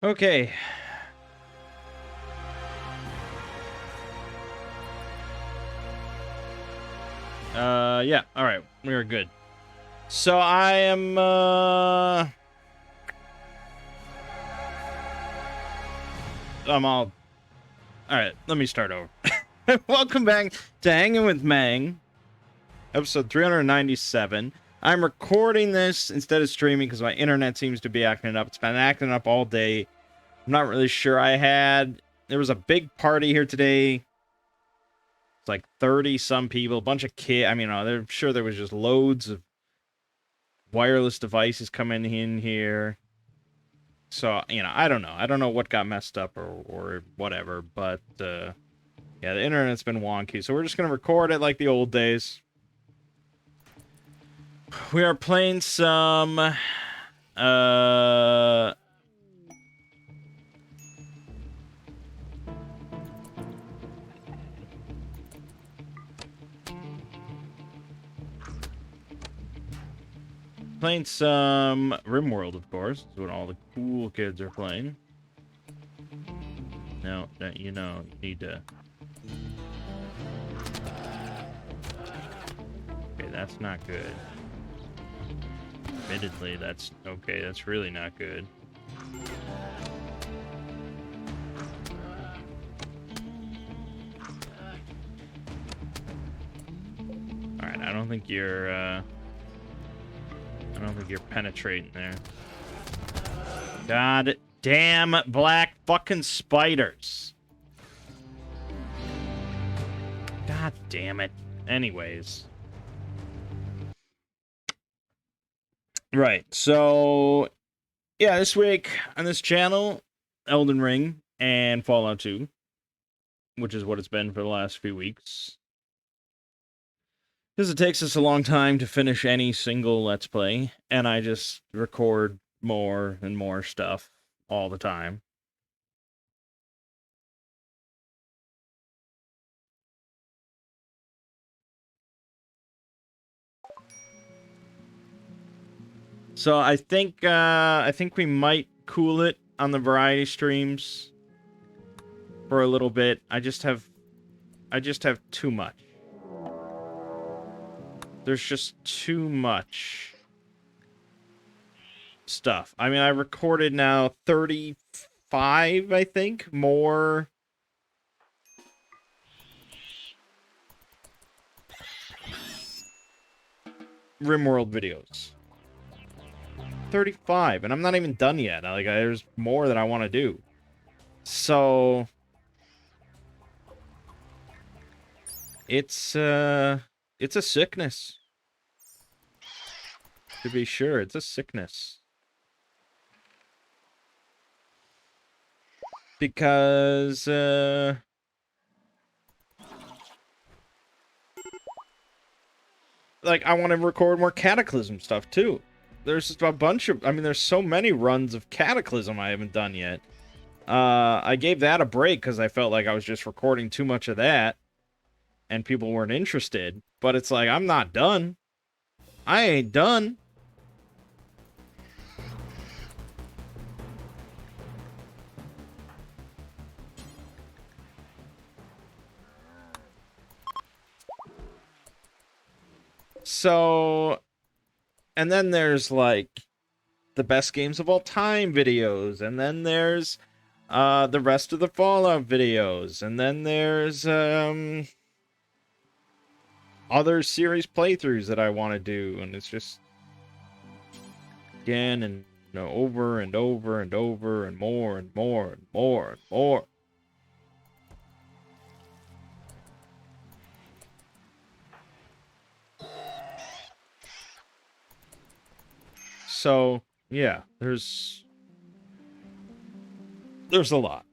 Okay. Yeah. All right. We are good. So I am, I'm all right, let me start over. Welcome back to Hanging with Mangg, episode 397. I'm recording this instead of streaming because my internet seems to be acting up. It's been acting up all day. I'm not really sure. There was a big party here today. It's like 30 some people, a bunch of kids. I mean, I'm sure there was just loads of wireless devices coming in here. So, I don't know. I don't know what got messed up or whatever, but, yeah, the internet's been wonky. So we're just going to record it like the old days. We are playing some, playing some RimWorld, of course. Is what all the cool kids are playing. No, you need to... Okay, that's not good. Admittedly, that's... Okay, that's really not good. Alright, I don't think you're penetrating there. God damn black fucking spiders. God damn it. Anyways. Right, so... Yeah, this week on this channel, Elden Ring and Fallout 2. Which is what it's been for the last few weeks. Because it takes us a long time to finish any single Let's Play, and I just record more and more stuff all the time. So I think we might cool it on the variety streams for a little bit. I just have too much. There's just too much stuff. I mean, I recorded now 35, I think, more RimWorld videos. 35, and I'm not even done yet. There's more that I want to do. So it's a sickness. To be sure, it's a sickness. Because I want to record more Cataclysm stuff too. There's just a bunch of... I mean, there's so many runs of Cataclysm I haven't done yet. I gave that a break because I felt like I was just recording too much of that. And people weren't interested. But it's like, I'm not done. I ain't done. So... And then there's, like, the best games of all time videos. And then there's the rest of the Fallout videos. And then there's other series playthroughs that I want to do. And it's just again and over and over and over and more and more and more and more. So, yeah, there's a lot.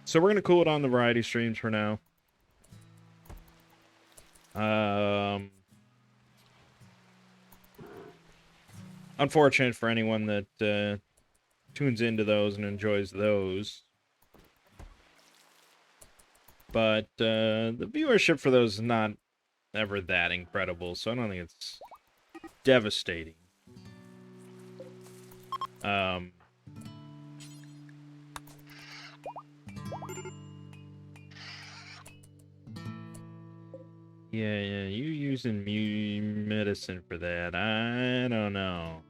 So we're going to cool it on the variety streams for now. Unfortunate for anyone that tunes into those and enjoys those. but the viewership for those is not ever that incredible, so I don't think it's devastating. Yeah, you using medicine for that? I don't know.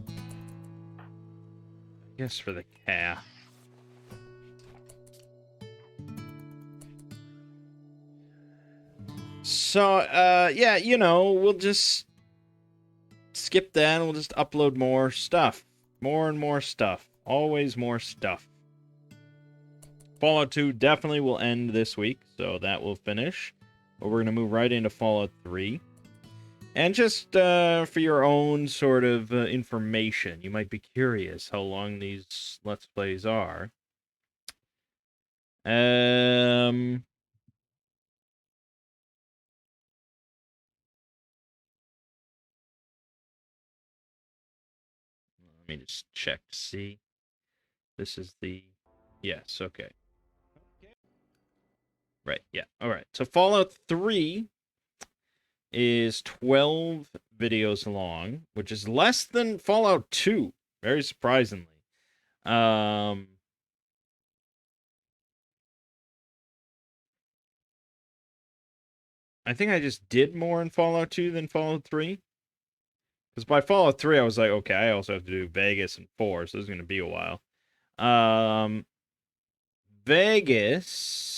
I guess for the calf. So, yeah, you know, we'll just skip that and we'll just upload more stuff. More and more stuff. Always more stuff. Fallout 2 definitely will end this week, so that will finish. But we're going to move right into Fallout 3. And just for your own sort of information, you might be curious how long these Let's Plays are. Let me just check to see. This is the... Yes, okay. Right, yeah. All right. So Fallout 3 is 12 videos long, which is less than Fallout 2, very surprisingly. I think I just did more in Fallout 2 than Fallout 3. Because by Fallout 3, I was like, okay, I also have to do Vegas and 4, so this is going to be a while. Vegas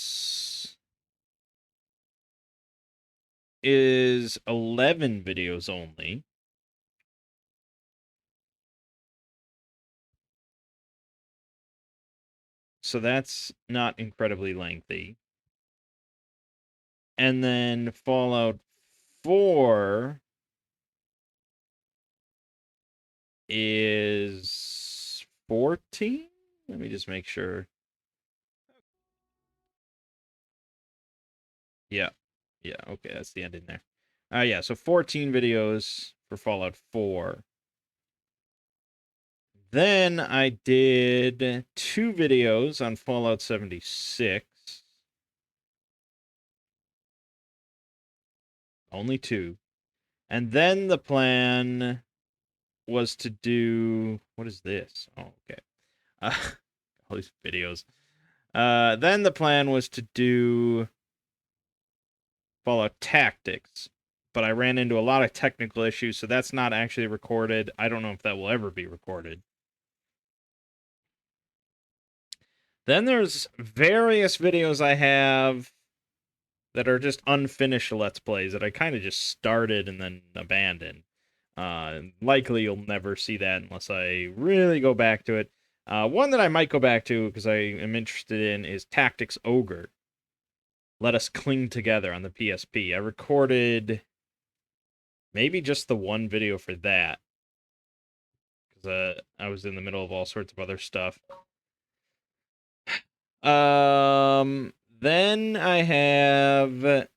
is 11 videos only. So that's not incredibly lengthy. And then Fallout 4 is 14? Let me just make sure. Yeah. Yeah, okay, that's the ending there. Yeah, so 14 videos for Fallout 4. Then I did 2 videos on Fallout 76. Only 2. And then the plan was to do... What is this? Oh, okay. All these videos. Then the plan was to do Fallout Tactics, but I ran into a lot of technical issues, so that's not actually recorded. I don't know if that will ever be recorded. Then there's various videos I have that are just unfinished Let's Plays that I kind of just started and then abandoned. Likely you'll never see that unless I really go back to it. One that I might go back to because I am interested in is Tactics Ogre. Let Us Cling Together on the PSP. I recorded maybe just the one video for that because I was in the middle of all sorts of other stuff. Then I have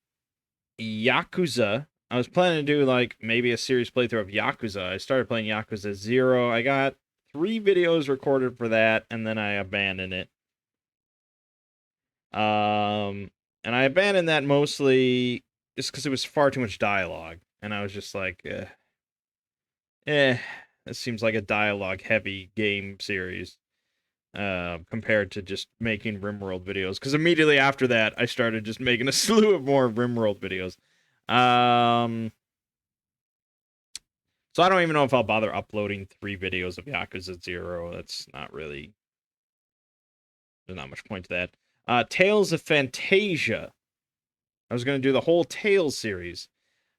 Yakuza. I was planning to do like maybe a series playthrough of Yakuza. I started playing Yakuza 0. I got 3 videos recorded for that, and then I abandoned it. And I abandoned that mostly just because it was far too much dialogue, and I was just like, this seems like a dialogue-heavy game series compared to just making RimWorld videos. Because immediately after that, I started just making a slew of more RimWorld videos. So I don't even know if I'll bother uploading 3 videos of Yakuza 0. That's not really... There's not much point to that. Tales of Fantasia. I was going to do the whole Tales series.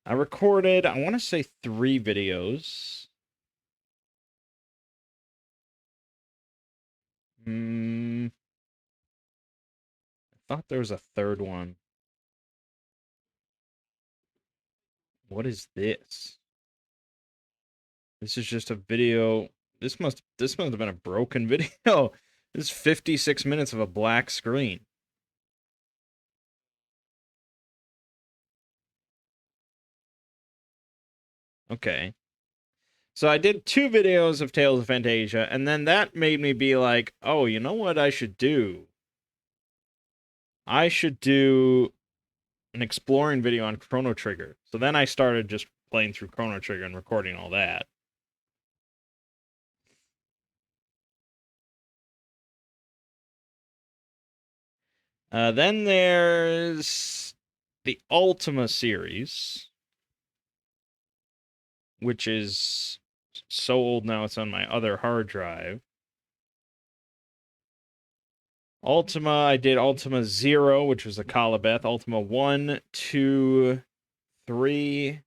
I recorded, I want to say 3 videos. I thought there was a third one. What is this? This is just a video. This must have been a broken video. This is 56 minutes of a black screen. Okay. So I did 2 videos of Tales of Fantasia, and then that made me be like, oh, you know what I should do? I should do an exploring video on Chrono Trigger. So then I started just playing through Chrono Trigger and recording all that. Then there's the Ultima series, which is so old now it's on my other hard drive. Ultima, I did Ultima 0, which was a Calibeth. Ultima 1, 2, 3,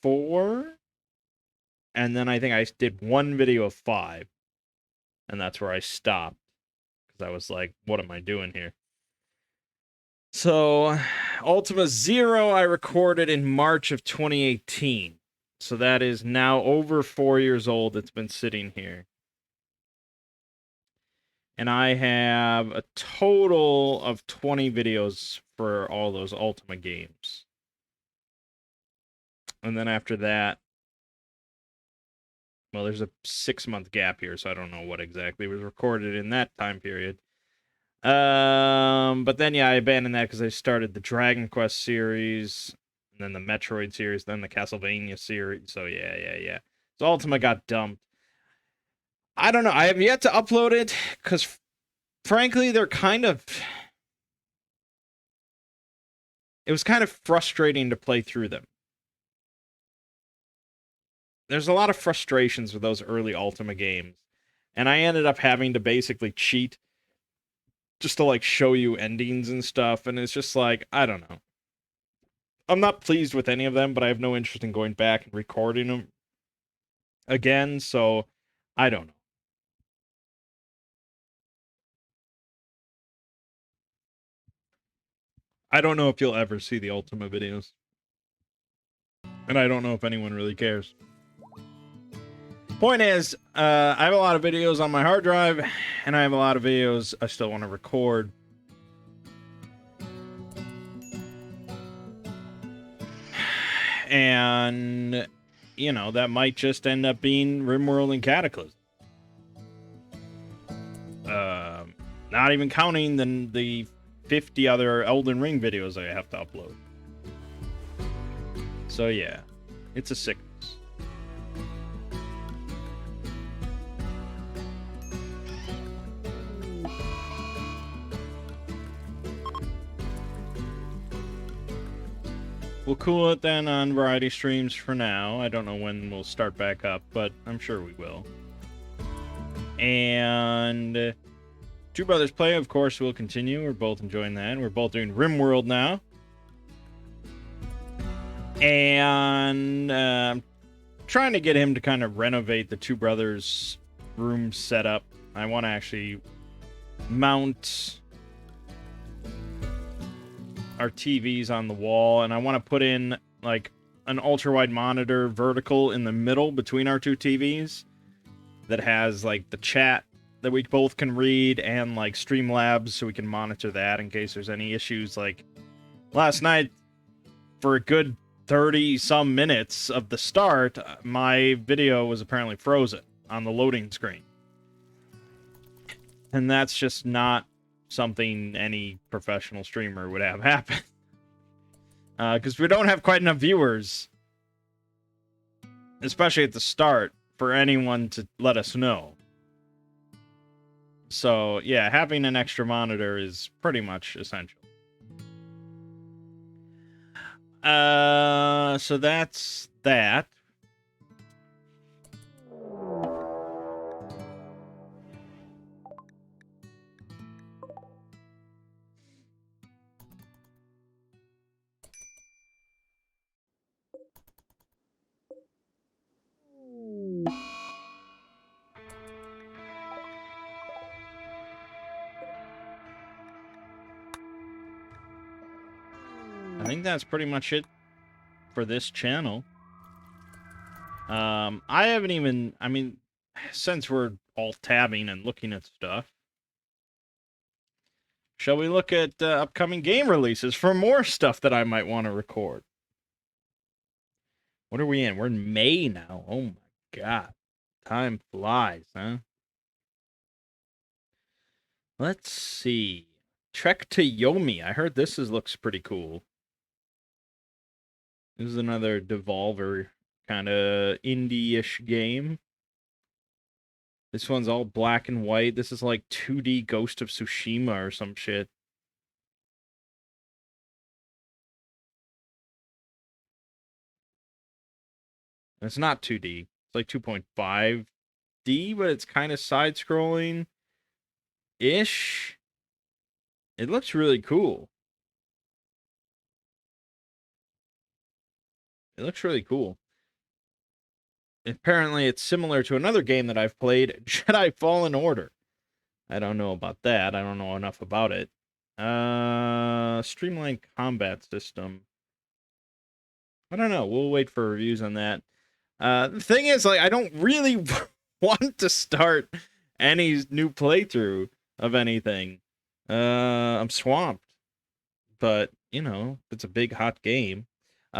4. And then I think I did one video of 5. And that's where I stopped. Because I was like, what am I doing here? So, Ultima 0 I recorded in March of 2018. So that is now over 4 years old. It's been sitting here. And I have a total of 20 videos for all those Ultima games. And then after that, well, there's a 6-month gap here, so I don't know what exactly was recorded in that time period. But then, yeah, I abandoned that because I started the Dragon Quest series, and then the Metroid series, then the Castlevania series. So, yeah. So Ultima got dumped. I don't know. I have yet to upload it because, frankly, they're kind of... It was kind of frustrating to play through them. There's a lot of frustrations with those early Ultima games, and I ended up having to basically cheat just to, like, show you endings and stuff, and it's just like, I don't know. I'm not pleased with any of them, but I have no interest in going back and recording them again, so I don't know. I don't know if you'll ever see the Ultima videos. And I don't know if anyone really cares. Point is, I have a lot of videos on my hard drive, and I have a lot of videos I still want to record. And, you know, that might just end up being RimWorld and Cataclysm. Not even counting the 50 other Elden Ring videos I have to upload. So yeah, it's a sickness. We'll cool it then on variety streams for now. I don't know when we'll start back up, but I'm sure we will. And Two Brothers Play, of course, will continue. We're both enjoying that. We're both doing RimWorld now. And I'm trying to get him to kind of renovate the Two Brothers room setup. I want to actually mount our TVs on the wall, and I want to put in like an ultra-wide monitor vertical in the middle between our two TVs that has like the chat that we both can read and like Streamlabs so we can monitor that in case there's any issues. Like last night, for a good 30 some minutes of the start, my video was apparently frozen on the loading screen. And that's just not something any professional streamer would have happen. Because we don't have quite enough viewers, especially at the start, for anyone to let us know. So, yeah, having an extra monitor is pretty much essential. So that's that. I think that's pretty much it for this channel. I haven't even, I mean, since we're all tabbing and looking at stuff, shall we look at upcoming game releases for more stuff that I might want to record? What are we in? We're in May now. Oh my god. Time flies, huh? Let's see. Trek to Yomi. I heard looks pretty cool. This is another Devolver kind of indie-ish game. This one's all black and white. This is like 2D Ghost of Tsushima or some shit. And it's not 2D. It's like 2.5D, but it's kind of side-scrolling-ish. It looks really cool. It looks really cool. Apparently, it's similar to another game that I've played, Jedi Fallen Order. I don't know about that. I don't know enough about it. Streamlined combat system. I don't know. We'll wait for reviews on that. The thing is, like, I don't really want to start any new playthrough of anything. I'm swamped. But, you know, it's a big, hot game.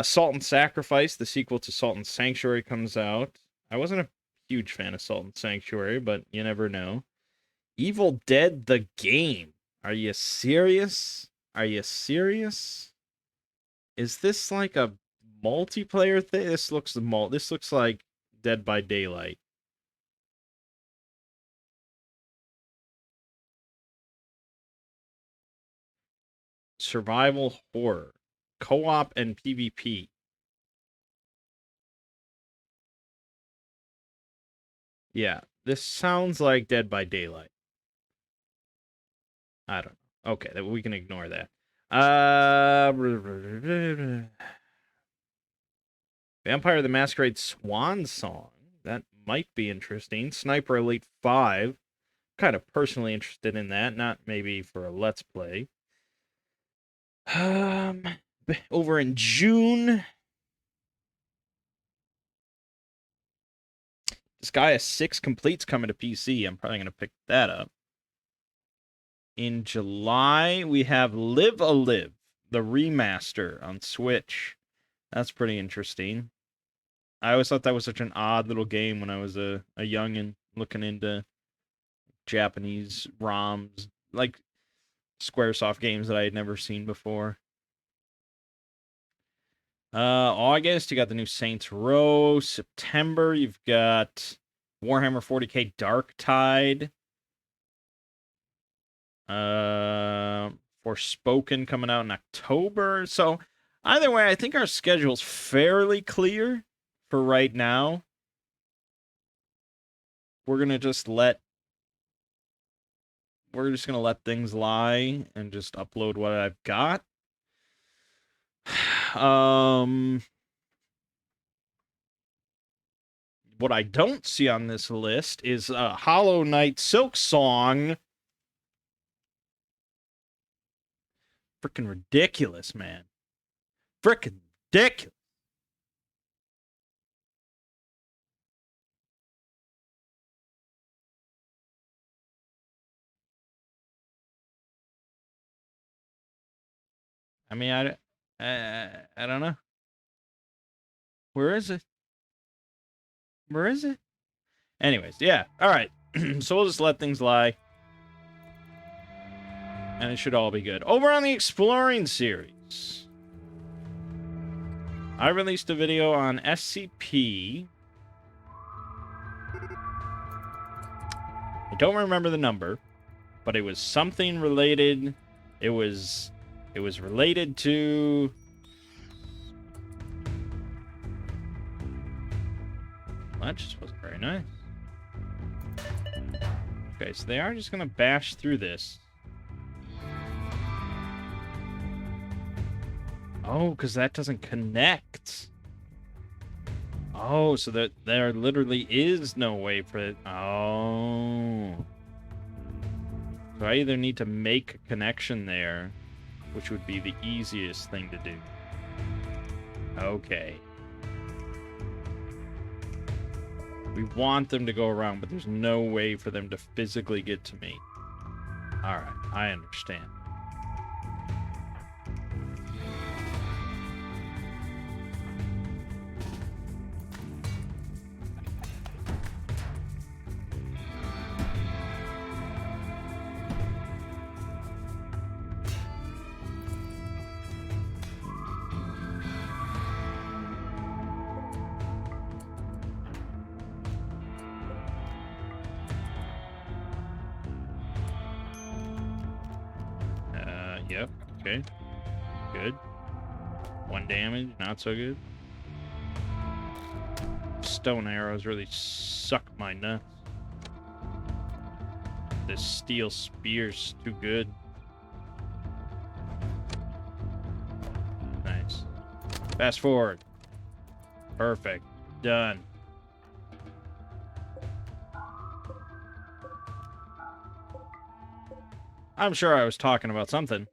Salt and Sacrifice, the sequel to Salt and Sanctuary, comes out. I wasn't a huge fan of Salt and Sanctuary, but you never know. Evil Dead, the game. Are you serious? Are you serious? Is this like a multiplayer thing? This looks like Dead by Daylight. Survival horror. Co-op and PvP. Yeah, this sounds like Dead by Daylight. I don't know. Okay, we can ignore that. Vampire the Masquerade Swan Song. That might be interesting. Sniper Elite 5. Kind of personally interested in that, not maybe for a Let's Play. Over in June, Disgaea 6 Complete's coming to PC. I'm probably going to pick that up. In July, we have Live a Live, the remaster on Switch. That's pretty interesting. I always thought that was such an odd little game when I was a youngin' looking into Japanese ROMs, like Squaresoft games that I had never seen before. August, you got the new Saints Row. September, you've got Warhammer 40k Dark Tide. Forspoken coming out in October. So either way, I think our schedule's fairly clear for right now. We're gonna just let things lie and just upload what I've got. What I don't see on this list is Hollow Knight Silk Song. Freaking ridiculous, man. Freaking ridiculous. I mean, I don't know. Where is it? Where is it? Anyways, yeah. All right. So we'll just let things lie. And it should all be good. Over on the Exploring series, I released a video on SCP. I don't remember the number, but it was something related. It was related to that just wasn't very nice. Okay, so they are just gonna bash through this. Oh, because that doesn't connect. Oh, so that there literally is no way for it. Oh. So I either need to make a connection there, which would be the easiest thing to do. Okay. We want them to go around, but there's no way for them to physically get to me. Alright, I understand. Yep. Okay. Good. 1 damage. Not so good. Stone arrows really suck my nuts. This steel spear's too good. Nice. Fast forward. Perfect. Done. I'm sure I was talking about something.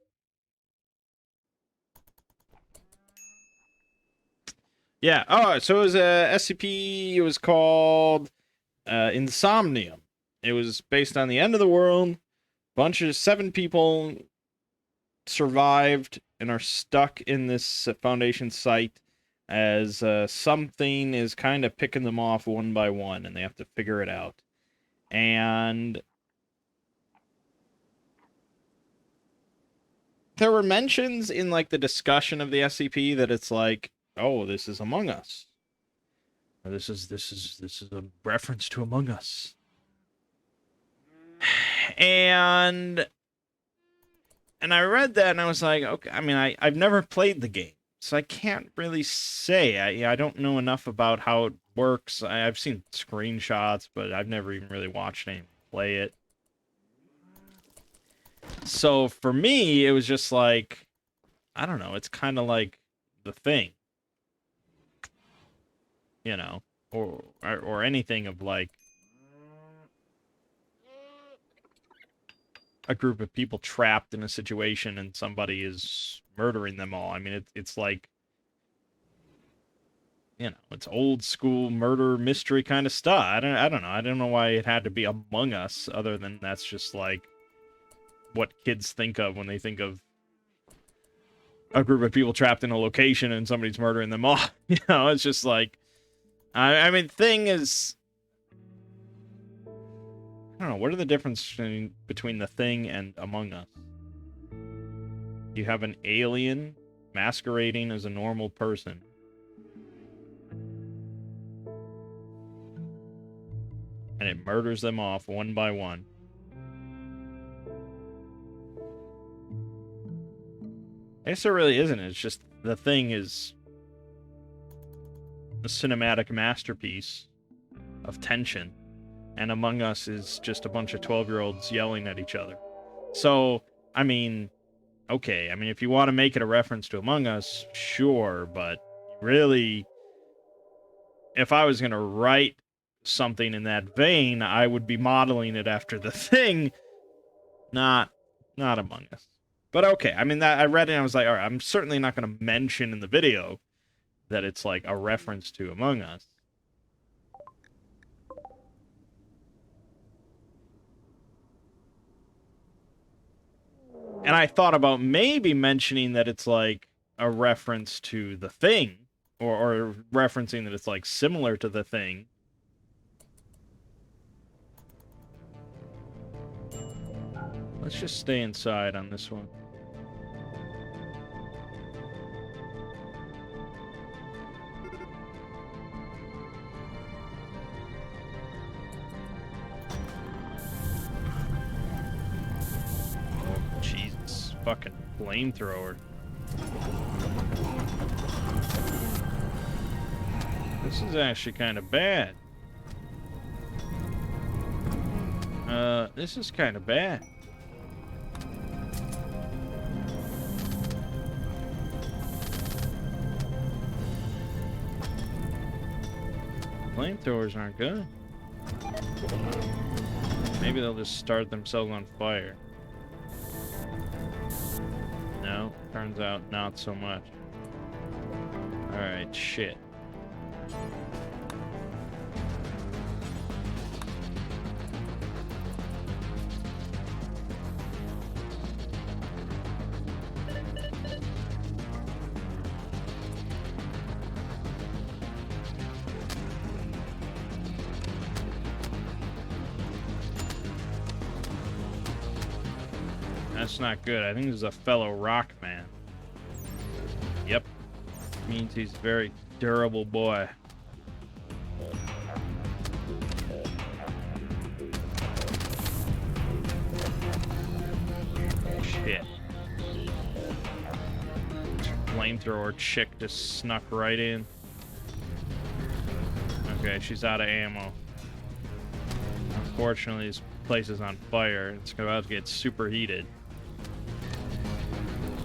Yeah. Oh, so it was a SCP. It was called Insomnium. It was based on the end of the world. Bunch of 7 people survived and are stuck in this Foundation site as something is kind of picking them off one by one, and they have to figure it out. And there were mentions in like the discussion of the SCP that it's like, oh, this is Among Us. Or this is a reference to Among Us. And I read that and I was like, okay, I mean, I've never played the game, so I can't really say. I don't know enough about how it works. I've seen screenshots, but I've never even really watched anyone play it. So for me, it was just like, I don't know, it's kind of like The Thing. You know, or anything of like a group of people trapped in a situation and somebody is murdering them all. I mean, it's like, you know, it's old school murder mystery kind of stuff. I don't know. I don't know why it had to be Among Us, other than that's just like what kids think of when they think of a group of people trapped in a location and somebody's murdering them all. You know, it's just like, I mean, Thing is, I don't know, what are the differences between The Thing and Among Us? You have an alien masquerading as a normal person. And it murders them off one by one. I guess there really isn't. It's just The Thing is a cinematic masterpiece of tension. And Among Us is just a bunch of 12-year-olds yelling at each other. So, I mean, okay. I mean, if you want to make it a reference to Among Us, sure. But really, if I was going to write something in that vein, I would be modeling it after The Thing, not Among Us. But okay, I mean, that I read it and I was like, all right, I'm certainly not going to mention in the video that it's like a reference to Among Us. And I thought about maybe mentioning that it's like a reference to The Thing, or referencing that it's like similar to The Thing. Let's just stay inside on this one. Oh, Jesus. Fucking flamethrower. This is actually kind of bad. This is kind of bad. Flamethrowers aren't good. Maybe they'll just start themselves on fire. No, turns out not so much. Alright, shit. That's not good. I think this is a fellow rock man. Yep. Means he's a very durable boy. Shit. flamethrower chick just snuck right in. Okay, she's out of ammo. Unfortunately, this place is on fire. It's about to get superheated.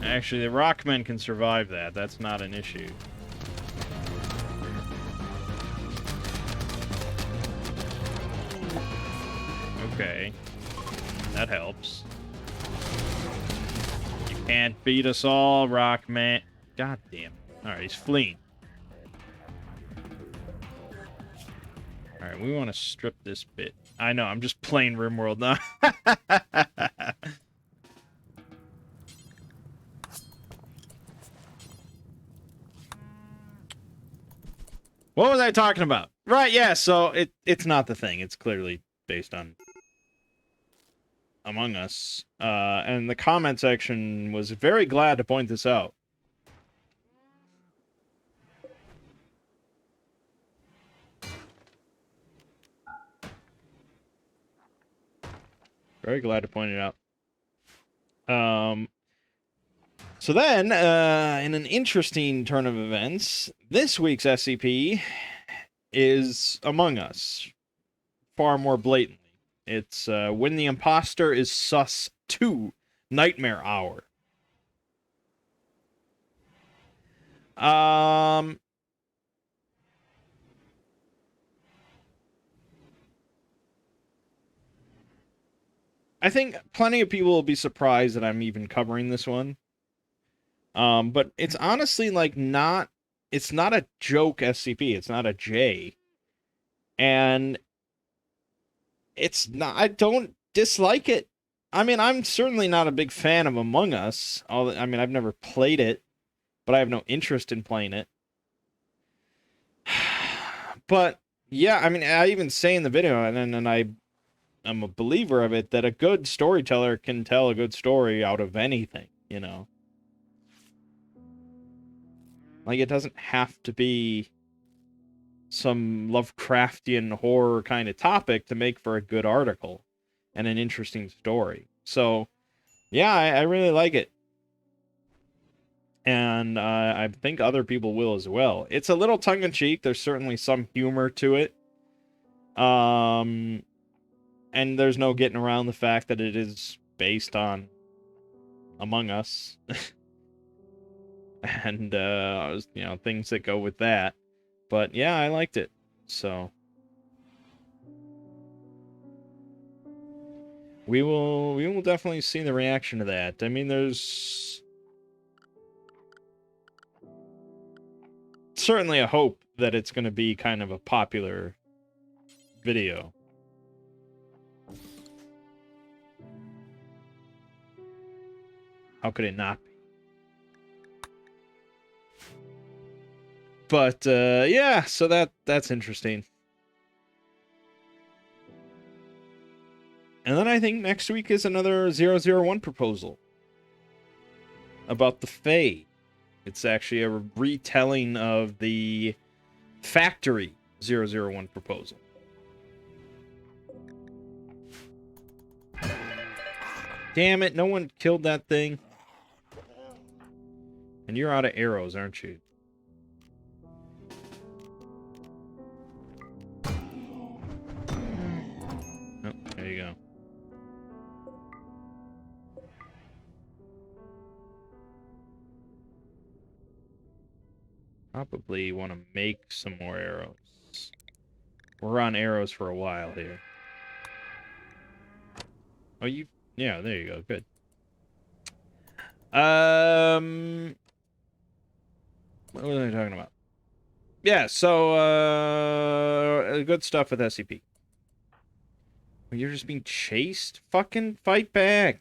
Actually, the Rockmen can survive that. That's not an issue. Okay. That helps. You can't beat us all, Rockman. God damn it. Alright, he's fleeing. Alright, we want to strip this bit. I know, I'm just playing RimWorld now. What was I talking about? Right, yeah, so it's not the thing. It's clearly based on Among Us. And the comment section was very glad to point this out. Very glad to point it out. So then, in an interesting turn of events, this week's SCP is Among Us. Far more blatantly. It's When the Imposter is Sus 2, Nightmare Hour. I think plenty of people will be surprised that I'm even covering this one. But it's honestly like it's not a joke SCP. It's not a J. And it's not, I don't dislike it. I mean, I'm certainly not a big fan of Among Us. I mean, I've never played it, but I have no interest in playing it. But yeah, I mean, I even say in the video, and I'm a believer of it, that a good storyteller can tell a good story out of anything, you know? Like, it doesn't have to be some Lovecraftian horror kind of topic to make for a good article and an interesting story. So, yeah, I really like it. And I think other people will as well. It's a little tongue-in-cheek. There's certainly some humor to it. And there's no getting around the fact that it is based on Among Us. And, you know, things that go with that. But, yeah, I liked it. So, we will definitely see the reaction to that. I mean, there's certainly a hope that it's going to be kind of a popular video. How could it not be? But, yeah, so that's interesting. And then I think next week is another 001 proposal about the Fae. It's actually a retelling of the Factory 001 proposal. Damn it, no one killed that thing. And you're out of arrows, aren't you? Oh, there you go. Probably want to make some more arrows. We're on arrows for a while here. Oh, yeah, there you go. Good. What was I talking about? Yeah, so, good stuff with SCP. You're just being chased? Fucking fight back.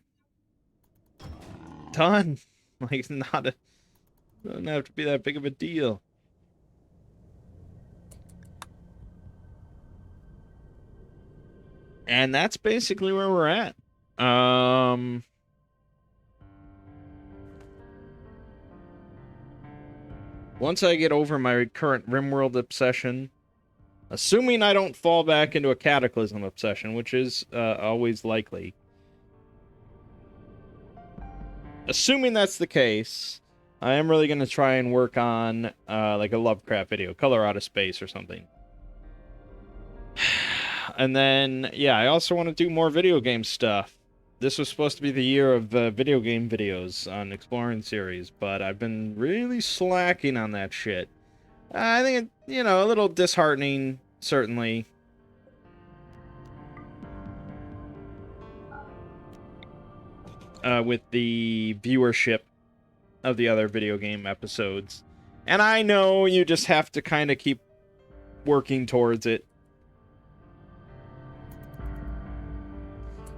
Done. Like, it's doesn't have to be that big of a deal. And that's basically where we're at. Once I get over my current RimWorld obsession, assuming I don't fall back into a Cataclysm obsession, which is always likely. Assuming that's the case, I am really going to try and work on like a Lovecraft video, Color Out of Space or something. And then, yeah, I also want to do more video game stuff. This was supposed to be the year of video game videos on Exploring Series, but I've been really slacking on that shit. I think, it, a little disheartening, certainly. With the viewership of the other video game episodes. And I know you just have to kind of keep working towards it.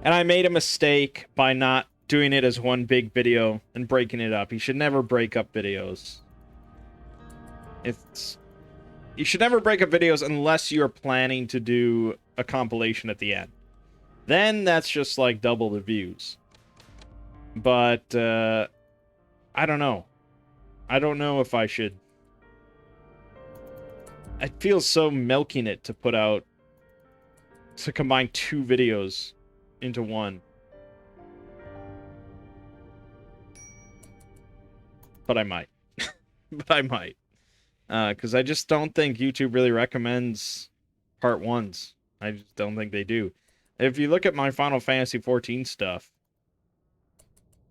And I made a mistake by not doing it as one big video and breaking it up. You should never break up videos. You should never break up videos unless you're planning to do a compilation at the end. Then that's just like double the views. But, I don't know. I don't know if I should. I feel so milking it to put out, to combine 2 videos into one. But I might. But I might. Because I just don't think YouTube really recommends part 1s. I just don't think they do. If you look at my Final Fantasy XIV stuff,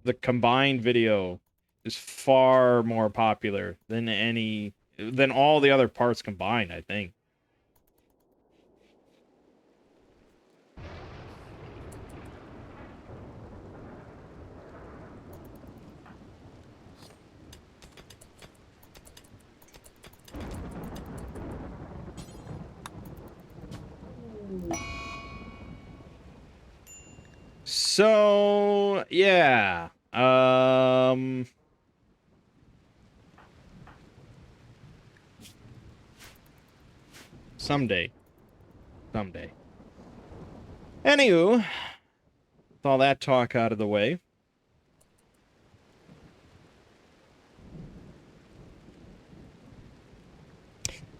the combined video is far more popular than all the other parts combined, I think. So, yeah. Someday. Anywho, with all that talk out of the way,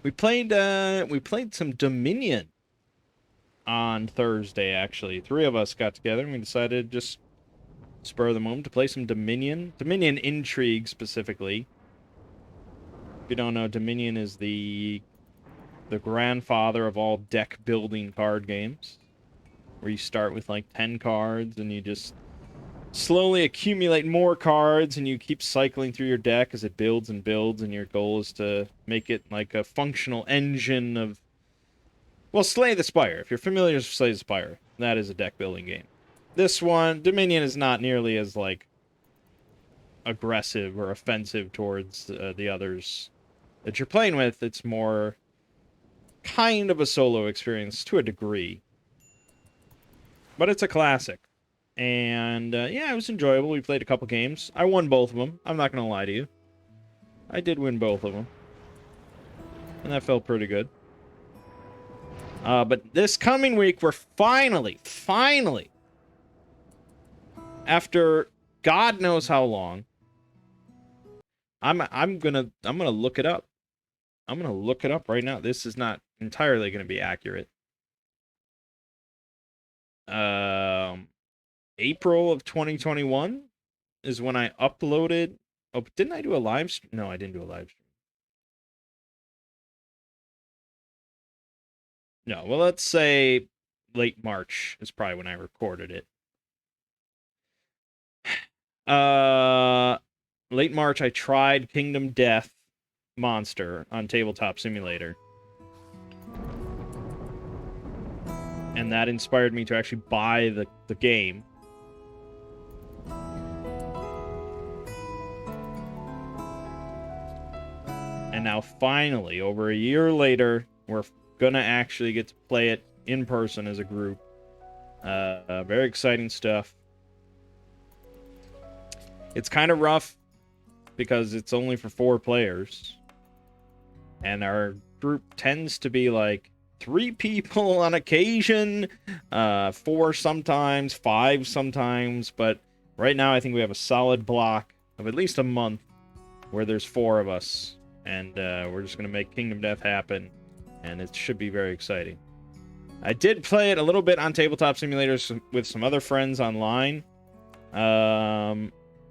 we played some Dominion on Thursday, actually. 3 of us got together and we decided to just spur of the moment to play some Dominion. Dominion Intrigue, specifically. If you don't know, Dominion is the grandfather of all deck-building card games. Where you start with, like, 10 cards and you just slowly accumulate more cards and you keep cycling through your deck as it builds and builds, and your goal is to make it, like, a functional engine of... Well, Slay the Spire. If you're familiar with Slay the Spire, that is a deck-building game. This one, Dominion, is not nearly as, like, aggressive or offensive towards the others that you're playing with. It's more kind of a solo experience to a degree. But it's a classic. And, yeah, it was enjoyable. We played a couple games. I won both of them. I'm not going to lie to you. I did win both of them. And that felt pretty good. But this coming week, we're finally, after God knows how long, I'm gonna look it up. I'm gonna look it up right now. This is not entirely gonna be accurate. April of 2021 is when I uploaded. Oh, didn't I do a live stream? No, I didn't do a live stream. No, well, let's say late March is probably when I recorded it. Late March, I tried Kingdom Death Monster on Tabletop Simulator. And that inspired me to actually buy the game. And now finally, over a year later, we're gonna actually get to play it in person as a group. Very exciting stuff. It's kind of rough because it's only for 4 players. And our group tends to be like 3 people on occasion, 4 sometimes, 5 sometimes, but right now I think we have a solid block of at least a month where there's 4 of us, and we're just going to make Kingdom Death happen, and it should be very exciting. I did play it a little bit on Tabletop Simulators with some other friends online.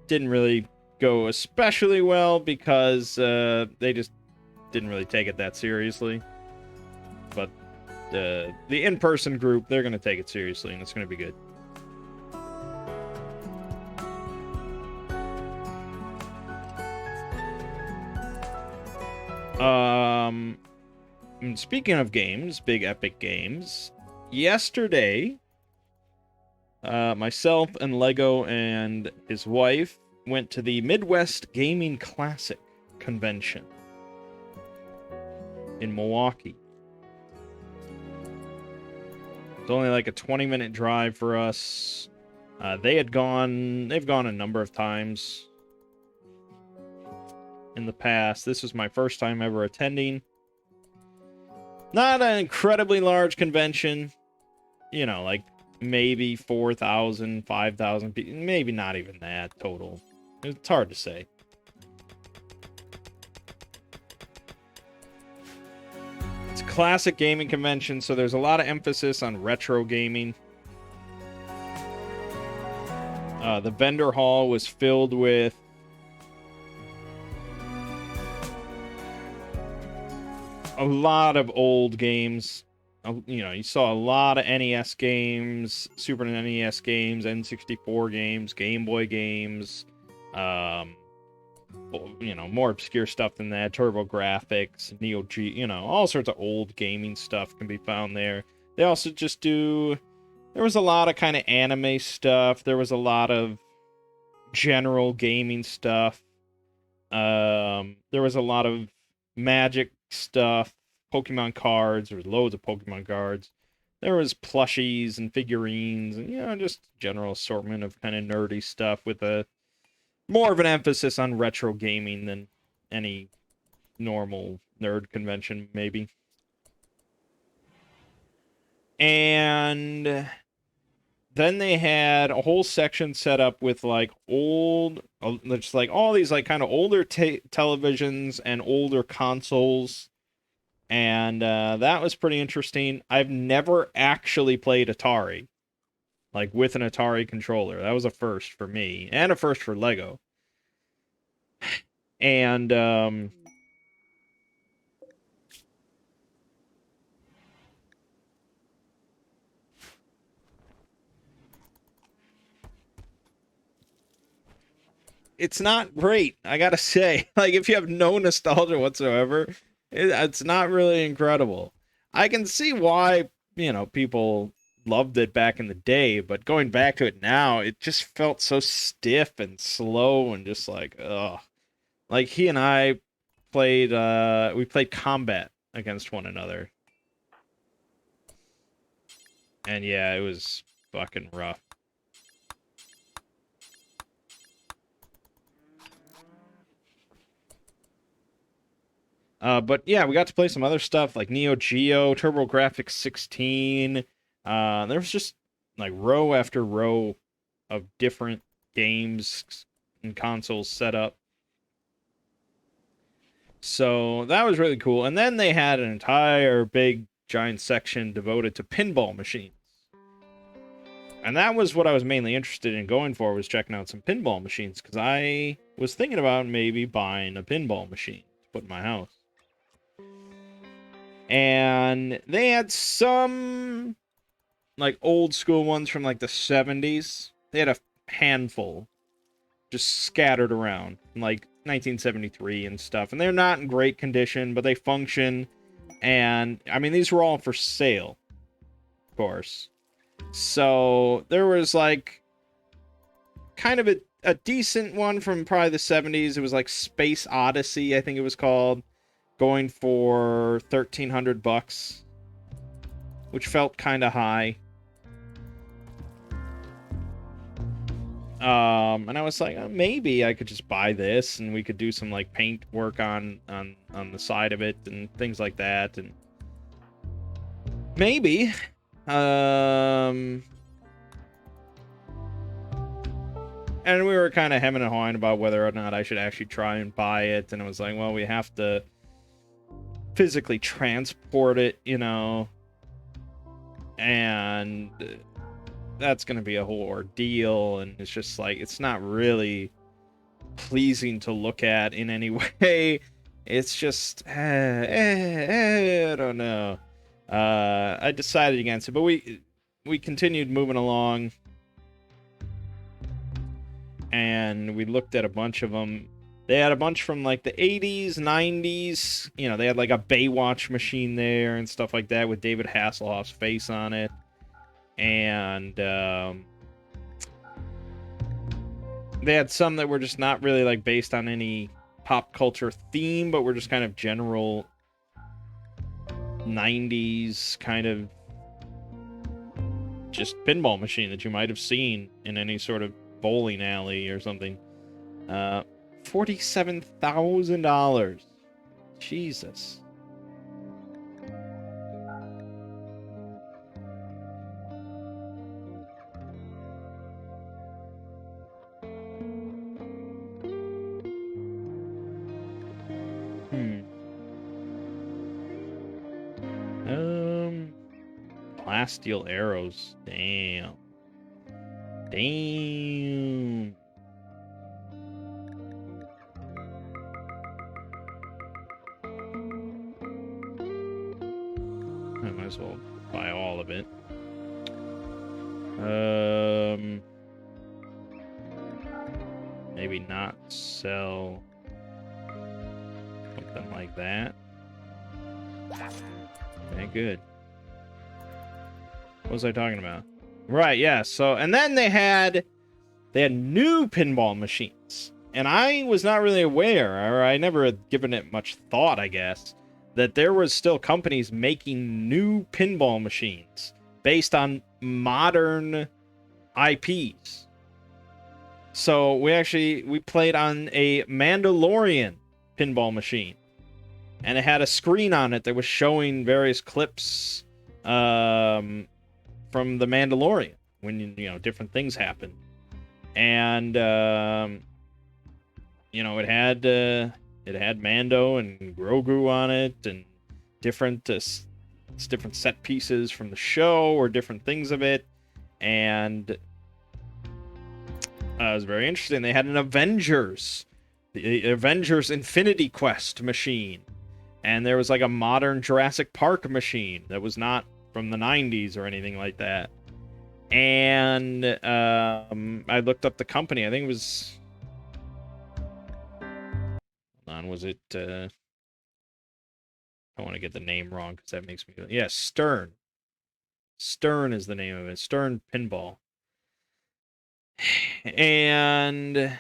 Didn't really go especially well because they just didn't really take it that seriously. But the in-person group, they're going to take it seriously, and it's going to be good. Speaking of games, big epic games, yesterday, myself and Lego and his wife went to the Midwest Gaming Classic convention in Milwaukee. It's only like a 20-minute drive for us. They've gone a number of times in the past. This was my first time ever attending. Not an incredibly large convention, you know, like maybe 4,000, 5,000 people, maybe not even that total. It's hard to say. It's a classic gaming convention, so there's a lot of emphasis on retro gaming. The vendor hall was filled with a lot of old games. You know, you saw a lot of NES games, Super NES games, N64 games, Game Boy games, you know, more obscure stuff than that, TurboGrafx, Neo Geo, you know, all sorts of old gaming stuff can be found there. They also just there was a lot of kind of anime stuff. There was a lot of general gaming stuff. There was a lot of Magic stuff, Pokemon cards. There was loads of Pokemon cards. There was plushies and figurines, and, you know, just general assortment of kind of nerdy stuff with a more of an emphasis on retro gaming than any normal nerd convention, maybe. And then they had a whole section set up with like just like all these like kind of older televisions and older consoles. And that was pretty interesting. I've never actually played Atari, like with an Atari controller. That was a first for me and a first for Lego. And it's not great, I gotta say. Like, if you have no nostalgia whatsoever, it's not really incredible. I can see why, you know, people loved it back in the day, but going back to it now, it just felt so stiff and slow and just like, ugh. Like, he and I we played combat against one another. And yeah, it was fucking rough. But yeah, we got to play some other stuff like Neo Geo, TurboGrafx 16. There was just like row after row of different games and consoles set up. So that was really cool. And then they had an entire big giant section devoted to pinball machines. And that was what I was mainly interested in going for, was checking out some pinball machines, because I was thinking about maybe buying a pinball machine to put in my house. And they had some like old school ones from like the 70s. They had a handful just scattered around, like 1973 and stuff. And they're not in great condition, but they function. And I mean, these were all for sale, of course. So there was like kind of a decent one from probably the 70s. It was like Space Odyssey, I think it was called, going for $1,300, which felt kind of high. And I was like, oh, maybe I could just buy this and we could do some like paint work on the side of it and things like that, and maybe and we were kind of hemming and hawing about whether or not I should actually try and buy it, and it was like, well, we have to physically transport it, you know, and that's going to be a whole ordeal, and it's just like, it's not really pleasing to look at in any way. It's just, I don't know. I decided against it, but we continued moving along, and we looked at a bunch of them. They had a bunch from like the 80s, 90s. You know, they had like a Baywatch machine there and stuff like that with David Hasselhoff's face on it. And they had some that were just not really like based on any pop culture theme, but were just kind of general 90s kind of just pinball machine that you might have seen in any sort of bowling alley or something. $47,000. Jesus. Plasteel arrows. Damn. I might as well buy all of it. Maybe not sell something like that. Okay, good. What was I talking about? Right, yeah. So, and then they had new pinball machines. And I was not really aware, or I never had given it much thought, I guess, that there was still companies making new pinball machines based on modern IPs. So we played on a Mandalorian pinball machine. And it had a screen on it that was showing various clips from The Mandalorian, when you know different things happen, and you know it had Mando and Grogu on it, and different set pieces from the show or different things of it, and it was very interesting. They had the Avengers Infinity Quest machine, and there was like a modern Jurassic Park machine that was not from the 90s or anything like that. And I looked up the company. I think it was... Hold on, was it... I don't want to get the name wrong because that makes me... Yeah, Stern. Stern is the name of it. Stern Pinball. And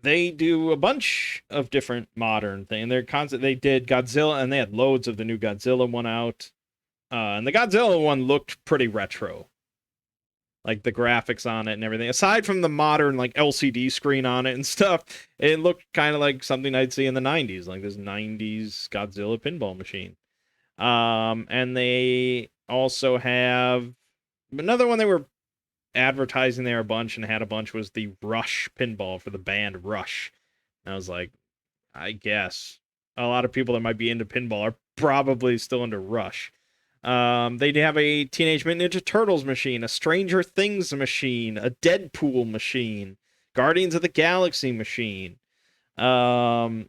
they do a bunch of different modern things. They did Godzilla, and they had loads of the new Godzilla one out. And the Godzilla one looked pretty retro. Like the graphics on it and everything. Aside from the modern like LCD screen on it and stuff, it looked kind of like something I'd see in the 90s. Like this 90s Godzilla pinball machine. And they also have another one they were advertising there a bunch and had a bunch was the Rush pinball for the band Rush. And I was like, I guess a lot of people that might be into pinball are probably still into Rush. They have a Teenage Mutant Ninja Turtles machine, a Stranger Things machine, a Deadpool machine, Guardians of the Galaxy machine. And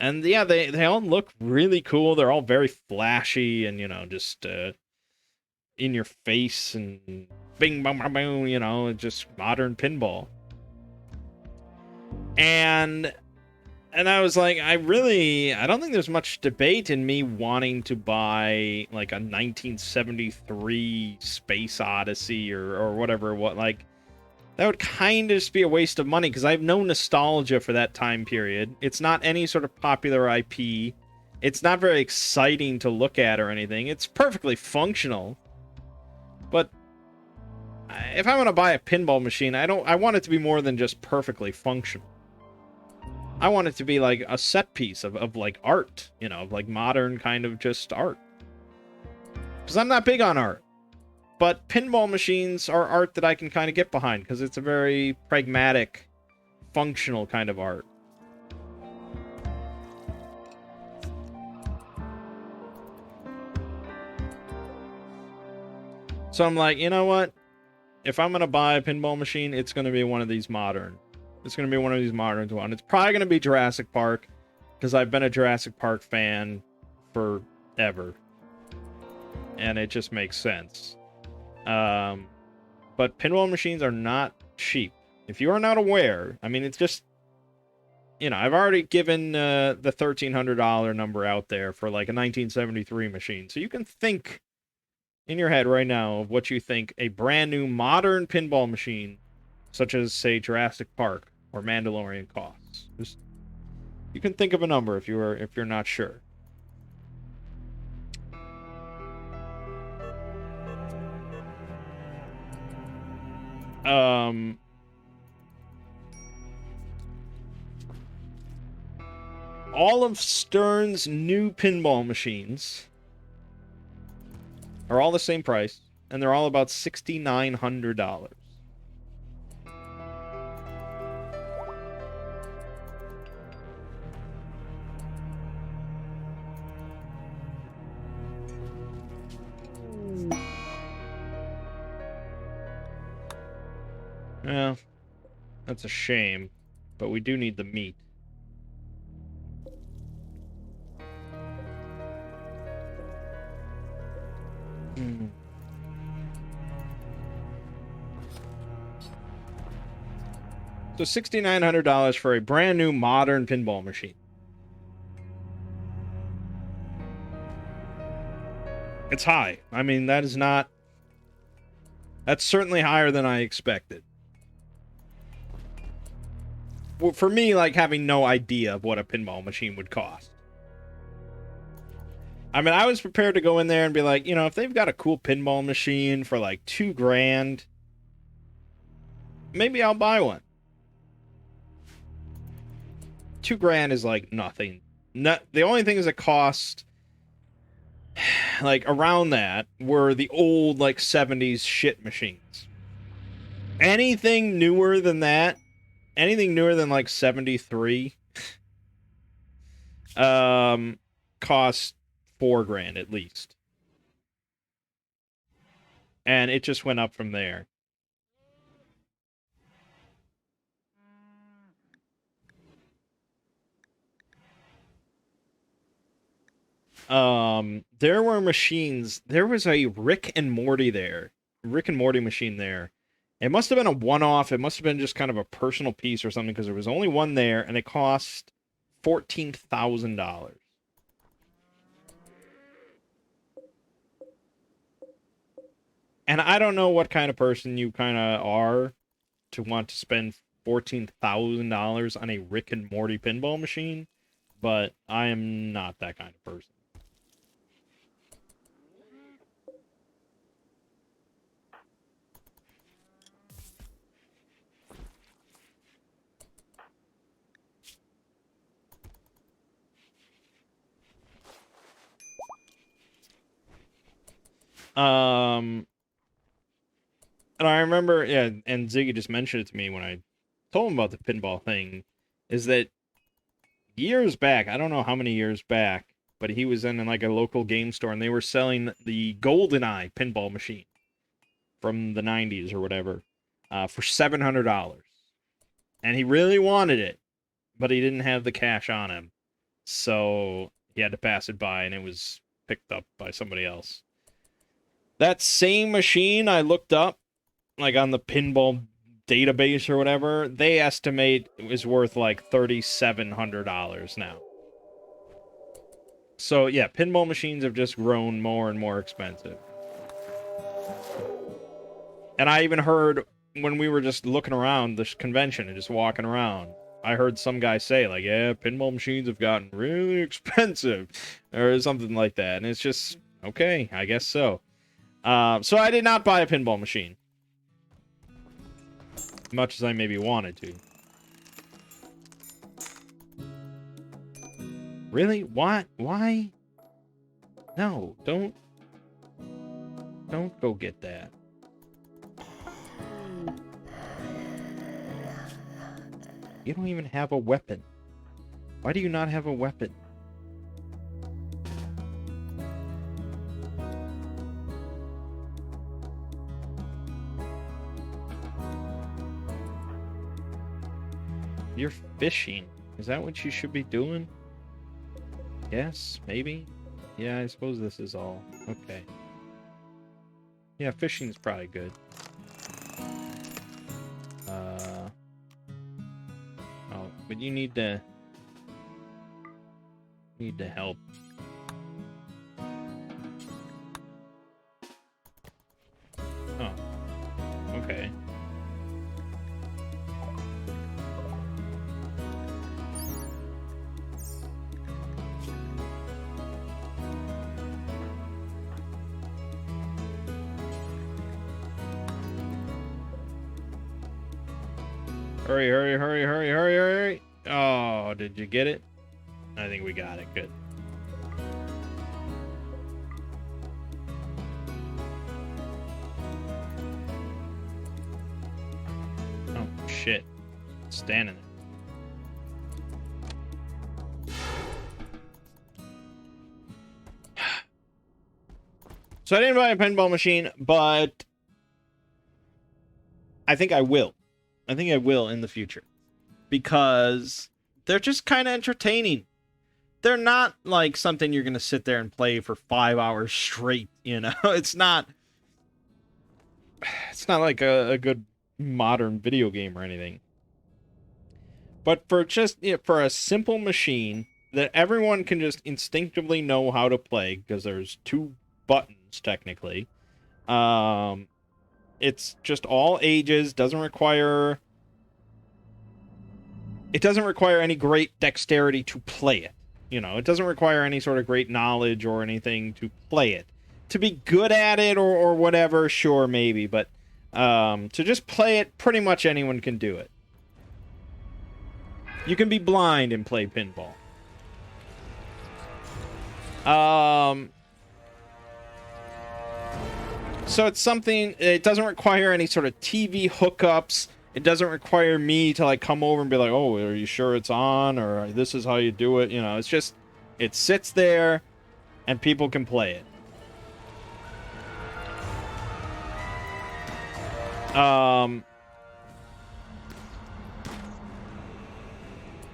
yeah, they all look really cool. They're all very flashy and, you know, just in your face and bing, bang, bang, bang, you know, just modern pinball. And I was like, I don't think there's much debate in me wanting to buy like a 1973 Space Odyssey or whatever. Like, that would kind of just be a waste of money because I have no nostalgia for that time period. It's not any sort of popular IP. It's not very exciting to look at or anything. It's perfectly functional. But if I want to buy a pinball machine, I want it to be more than just perfectly functional. I want it to be like a set piece of like art, you know, of like modern kind of just art. Because I'm not big on art. But pinball machines are art that I can kind of get behind because it's a very pragmatic, functional kind of art. So I'm like, you know what? If I'm going to buy a pinball machine, it's going to be one of these modern It's going to be one of these modern ones. It's probably going to be Jurassic Park, because I've been a Jurassic Park fan forever. And it just makes sense. But pinball machines are not cheap. If you are not aware, I mean, it's just, you know, I've already given the $1,300 number out there for like a 1973 machine. So you can think in your head right now of what you think a brand new modern pinball machine, such as, say, Jurassic Park or Mandalorian costs. Just, you can think of a number if you're not sure. All of Stern's new pinball machines are all the same price, and they're all about $6,900. Yeah, that's a shame, but we do need the meat. So $6,900 for a brand new modern pinball machine. It's high. I mean, that's certainly higher than I expected. Well, for me, like, having no idea of what a pinball machine would cost. I mean, I was prepared to go in there and be like, you know, if they've got a cool pinball machine for like $2,000, maybe I'll buy one. $2,000 is like nothing. The only things that cost like around that were the old like 70s shit machines. Anything newer than that, anything newer than like 73 cost $4,000 at least. And it just went up from there. There were machines. There was a Rick and Morty machine there. It must have been a one-off. It must have been just kind of a personal piece or something, because there was only one there, and it cost $14,000. And I don't know what kind of person you kind of are to want to spend $14,000 on a Rick and Morty pinball machine, but I am not that kind of person. And I remember, yeah, and Ziggy just mentioned it to me when I told him about the pinball thing, is that years back, I don't know how many years back, but he was in like a local game store, and they were selling the GoldenEye pinball machine from the 90s or whatever for $700. And he really wanted it, but he didn't have the cash on him. So he had to pass it by, and it was picked up by somebody else. That same machine I looked up, like on the pinball database or whatever, they estimate it was worth like $3,700 now. So yeah, pinball machines have just grown more and more expensive. And I even heard when we were just looking around this convention and just walking around, I heard some guy say like, yeah, pinball machines have gotten really expensive or something like that. And it's just, okay, I guess so. So I did not buy a pinball machine, much as I maybe wanted to. Really? What? Why? No, don't go get that. You don't even have a weapon. Why do you not have a weapon? You're fishing. Is that what you should be doing? Yes, maybe. Yeah, I suppose this is all. Okay. Yeah, fishing's probably good. Oh, but you need to help. Oh. Okay. Hurry, hurry, hurry, hurry, hurry, hurry. Oh, did you get it? I think we got it. Good. Oh, shit. Standing there. So I didn't buy a pinball machine, but I think I will. I think I will in the future. Because they're just kind of entertaining. They're not like something you're going to sit there and play for 5 hours straight, you know? It's not like a good modern video game or anything. But for just, you know, for a simple machine that everyone can just instinctively know how to play, because there's 2 buttons technically. It's just all ages, doesn't require any great dexterity to play it. You know, it doesn't require any sort of great knowledge or anything to play it. To be good at it or whatever, sure, maybe, but to just play it, pretty much anyone can do it. You can be blind and play pinball. So it's something, it doesn't require any sort of TV hookups. It doesn't require me to like come over and be like, oh, are you sure it's on? Or this is how you do it. You know, it's just, it sits there and people can play it.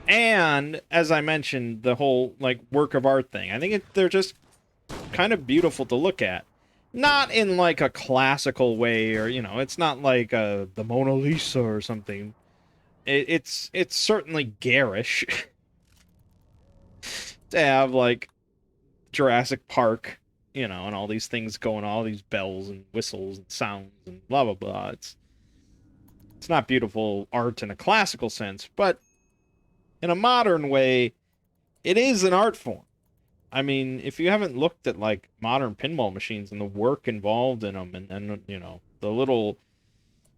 And as I mentioned, the whole like work of art thing, I think they're just kind of beautiful to look at. Not in like a classical way, or, you know, it's not like the Mona Lisa or something. It's certainly garish to have like Jurassic Park, you know, and all these things going, all these bells and whistles and sounds and blah blah blah. It's not beautiful art in a classical sense, but in a modern way, it is an art form. I mean, if you haven't looked at like modern pinball machines and the work involved in them, and you know, the little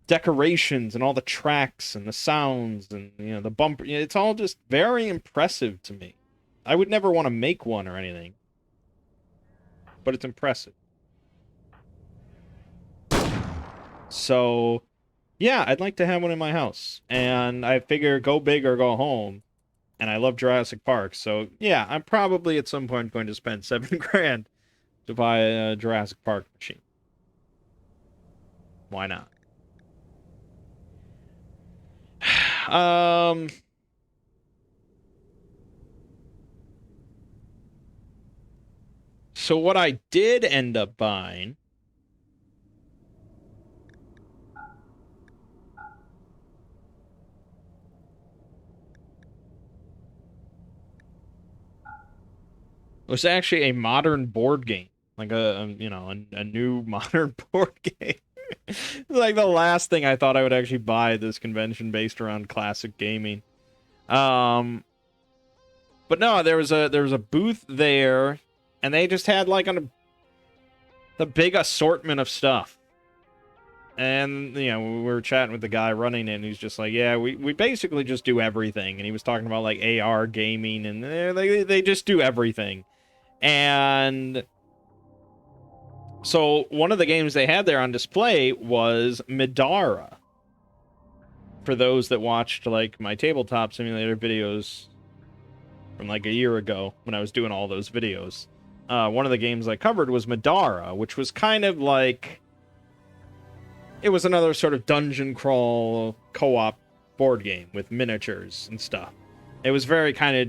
decorations and all the tracks and the sounds and, you know, the bumper, it's all just very impressive to me. I would never want to make one or anything, but it's impressive. So, yeah, I'd like to have one in my house, and I figure go big or go home. And I love Jurassic Park, so yeah, I'm probably at some point going to spend $7 grand to buy a Jurassic Park machine. Why not? So what I did end up buying was actually a modern board game, like a new modern board game. Like the last thing I thought I would actually buy at this convention based around classic gaming. But no, there was a booth there, and they just had like the big assortment of stuff. And, you know, we were chatting with the guy running it, and he's just like, yeah, we basically just do everything. And he was talking about like AR gaming, and they just do everything. And so one of the games they had there on display was Midara. For those that watched like my tabletop simulator videos from like a year ago when I was doing all those videos, one of the games I covered was Midara, which was kind of like, it was another sort of dungeon crawl co-op board game with miniatures and stuff. It was very kind of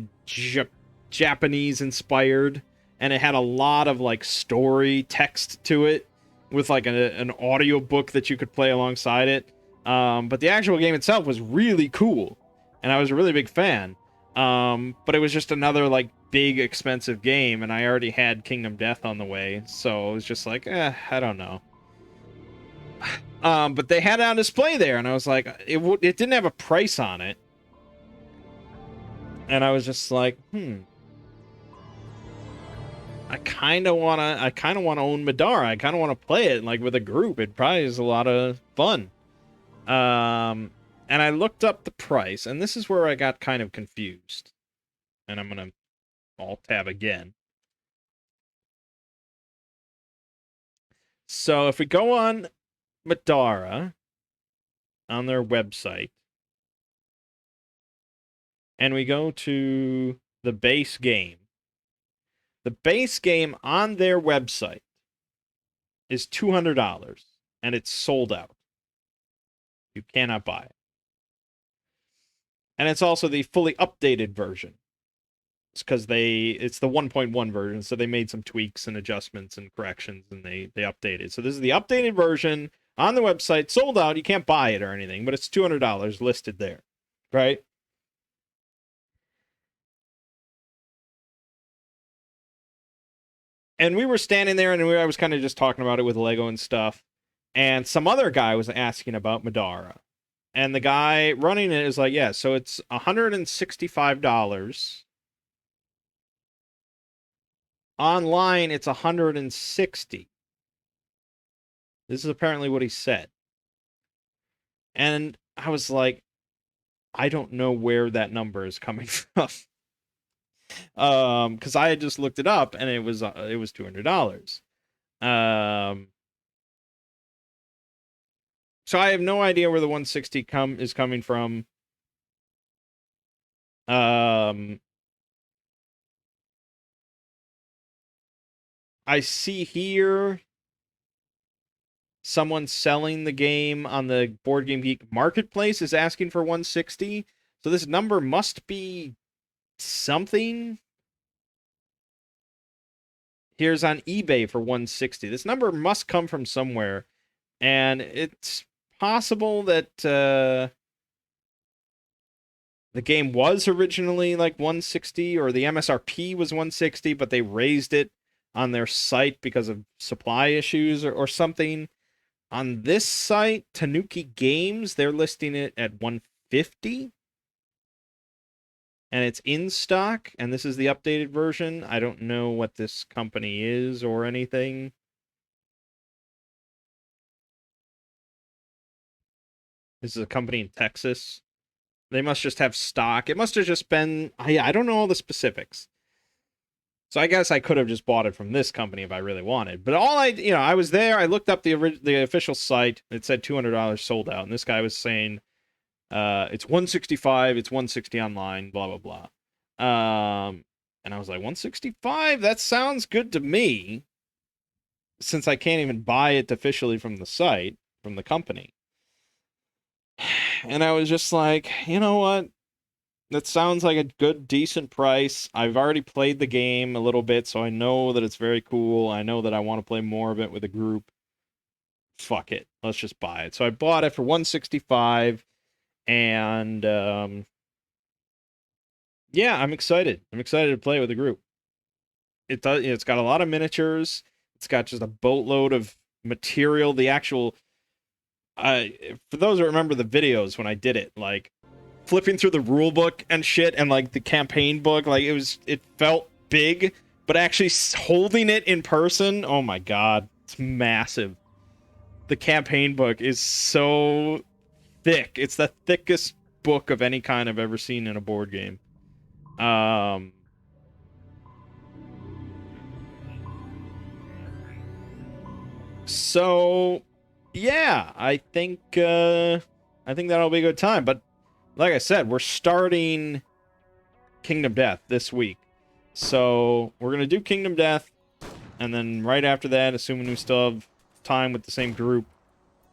Japanese inspired, and it had a lot of like story text to it with like an audio book that you could play alongside it. But the actual game itself was really cool, and I was a really big fan. But it was just another like big expensive game, and I already had Kingdom Death on the way, so it was just like, I don't know. But they had it on display there, and I was like, it didn't have a price on it, and I was just like, I kind of wanna own Madara. I kind of want to play it like with a group. It probably is a lot of fun. And I looked up the price, and this is where I got kind of confused. And I'm gonna alt tab again. So if we go on Madara on their website, and we go to the base game on their website is $200, and it's sold out. You cannot buy it. And it's also the fully updated version. It's because it's the 1.1 version, so they made some tweaks and adjustments and corrections, and they updated. So this is the updated version on the website, sold out. You can't buy it or anything, but it's $200 listed there, right? And we were standing there, and I was kind of just talking about it with Lego and stuff, and some other guy was asking about Madara. And the guy running it is like, yeah, so it's $165. Online, it's $160. This is apparently what he said. And I was like, I don't know where that number is coming from. Because I had just looked it up, and it was $200. So I have no idea where the 160 is coming from. I see here someone selling the game on the Board Game Geek marketplace is asking for 160. So this number must be something. Here's on eBay for 160. This number must come from somewhere, and it's possible that the game was originally like 160, or the MSRP was 160, but they raised it on their site because of supply issues or something. On this site, Tanuki Games, they're listing it at 150. And it's in stock, and this is the updated version. I don't know what this company is or anything. This is a company in Texas. They must just have stock. It must have just been... I don't know all the specifics. So I guess I could have just bought it from this company if I really wanted. But I was there. I looked up the official site. It said $200 sold out. And this guy was saying it's 165. It's 160 online. Blah blah blah. And I was like, 165. That sounds good to me. Since I can't even buy it officially from the site, from the company. And I was just like, you know what? That sounds like a good, decent price. I've already played the game a little bit, so I know that it's very cool. I know that I want to play more of it with a group. Fuck it. Let's just buy it. So I bought it for 165, and yeah, I'm excited. I'm excited to play with a group. It's got a lot of miniatures. It's got just a boatload of material. The actual... for those that remember the videos when I did it, like, flipping through the rule book and shit, and like the campaign book, like it felt big, but actually holding it in person, oh my god, it's massive. The campaign book is so thick. It's the thickest book of any kind I've ever seen in a board game. So yeah, I think that'll be a good time. But like I said, we're starting Kingdom Death this week. So we're going to do Kingdom Death, and then right after that, assuming we still have time with the same group,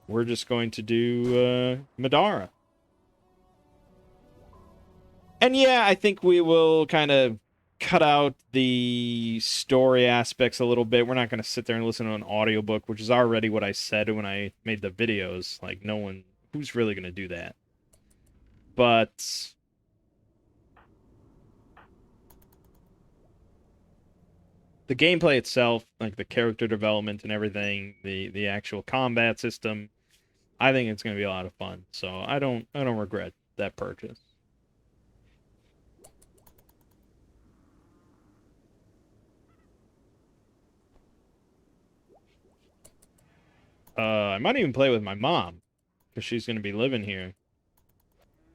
we're just going to do Madara. And yeah, I think we will kind of cut out the story aspects a little bit. We're not going to sit there and listen to an audiobook, which is already what I said when I made the videos. Like, no one, who's really going to do that? But the gameplay itself, like the character development and everything, the actual combat system, I think it's going to be a lot of fun. So I don't regret that purchase. I might even play with my mom because she's going to be living here,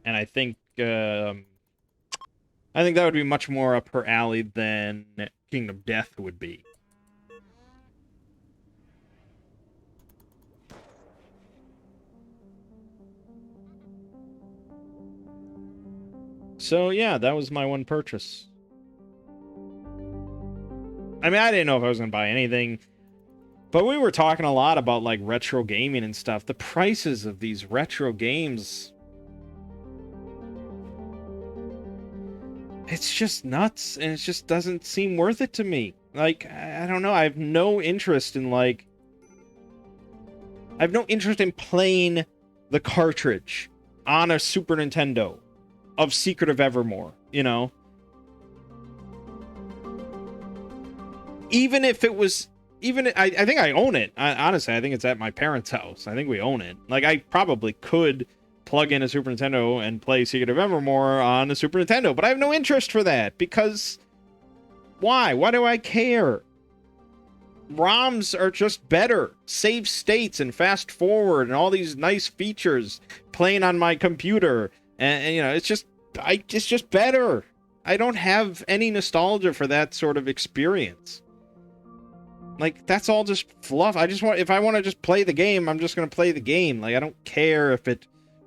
and I think that would be much more up her alley than Kingdom Death would be. So yeah, that was my one purchase. I mean, I didn't know if I was going to buy anything, but we were talking a lot about like retro gaming and stuff. The prices of these retro games, it's just nuts, and it just doesn't seem worth it to me. Like, I don't know, I have no interest in playing the cartridge on a Super Nintendo of Secret of Evermore, you know? Even if it was, I think I own it. Honestly, I think it's at my parents' house. I think we own it. Like, I probably could plug in a Super Nintendo and play Secret of Evermore on a Super Nintendo, but I have no interest for that because why? Why do I care? ROMs are just better. Save states and fast forward and all these nice features playing on my computer. And you know, it's just better. I don't have any nostalgia for that sort of experience. Like, that's all just fluff. If I want to just play the game, I'm just going to play the game. Like, I don't care if it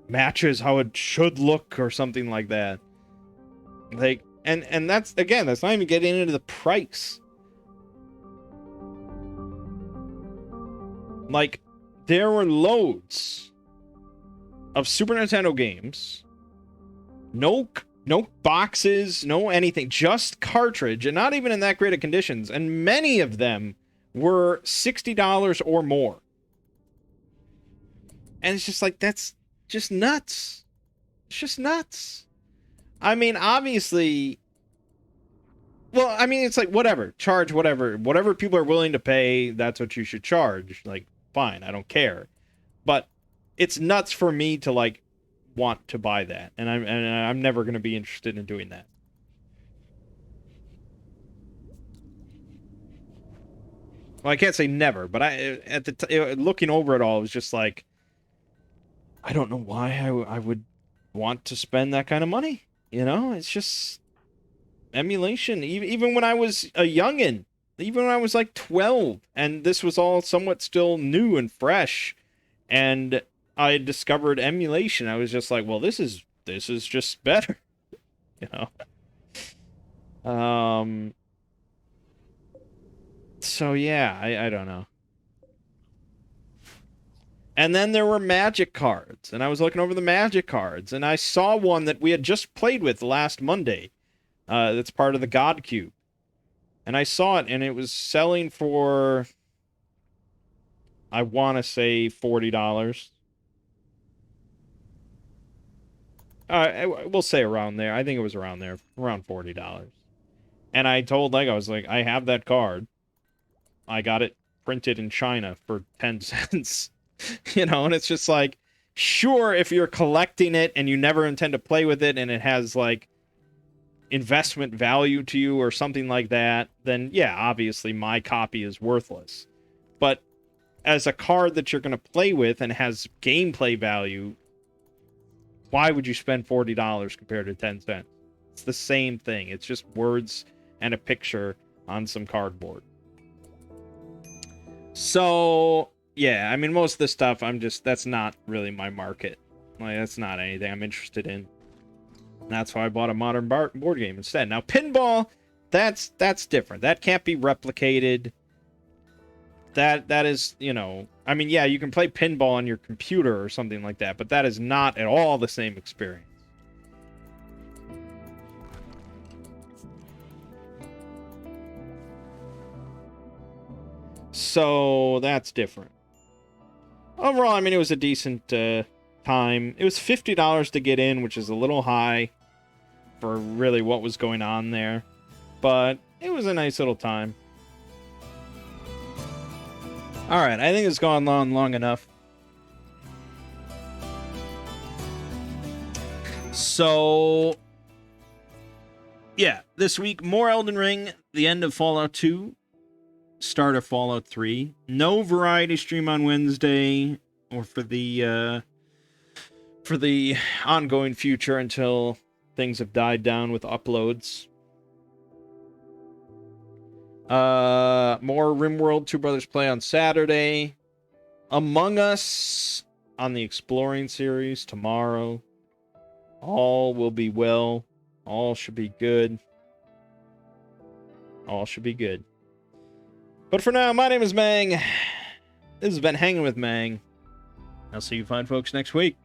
matches how it should look or something like that. Like, and that's, again, that's not even getting into the price. Like, there were loads of Super Nintendo games. No boxes, no anything, just cartridge, and not even in that great of conditions. And many of them were $60 or more. And it's just like, that's just nuts. It's just nuts. I mean, obviously, well, I mean, it's like, whatever, charge whatever people are willing to pay, that's what you should charge. Like, fine, I don't care. But it's nuts for me to like want to buy that, and I'm never going to be interested in doing that. Well, I can't say never, but looking over it all, it was just like, I don't know why I would want to spend that kind of money. You know, it's just emulation. Even when I was a youngin', even when I was like 12, and this was all somewhat still new and fresh, and I discovered emulation, I was just like, well, this is just better, you know. So yeah, I don't know. And then there were magic cards, and I was looking over the magic cards, and I saw one that we had just played with last Monday. That's part of the God Cube. And I saw it, and it was selling for, I want to say, $40. We'll say around there. I think it was around there, around $40. And I told Lego, I was like, I have that card. I got it printed in China for 10 cents. You know, and it's just like, sure, if you're collecting it and you never intend to play with it and it has like investment value to you or something like that, then yeah, obviously my copy is worthless. But as a card that you're going to play with and has gameplay value, why would you spend $40 compared to 10 cents? It's the same thing. It's just words and a picture on some cardboard. So, yeah, I mean, most of the stuff, that's not really my market. Like, that's not anything I'm interested in. That's why I bought a modern board game instead. Now, pinball, that's different. That can't be replicated. That is, you know, I mean, yeah, you can play pinball on your computer or something like that, but that is not at all the same experience. So that's different. Overall, I mean, it was a decent time. It was $50 to get in, which is a little high for really what was going on there. But it was a nice little time. Alright, I think it's gone long enough. So, yeah, this week, more Elden Ring, the end of Fallout 2, start of Fallout 3. No variety stream on Wednesday, or for the ongoing future until things have died down with uploads. More RimWorld 2 Brothers Play on Saturday. Among Us on the Exploring series tomorrow. All will be well. All should be good. All should be good. But for now, my name is Mangg. This has been Hanging with Mangg. I'll see you fine folks next week.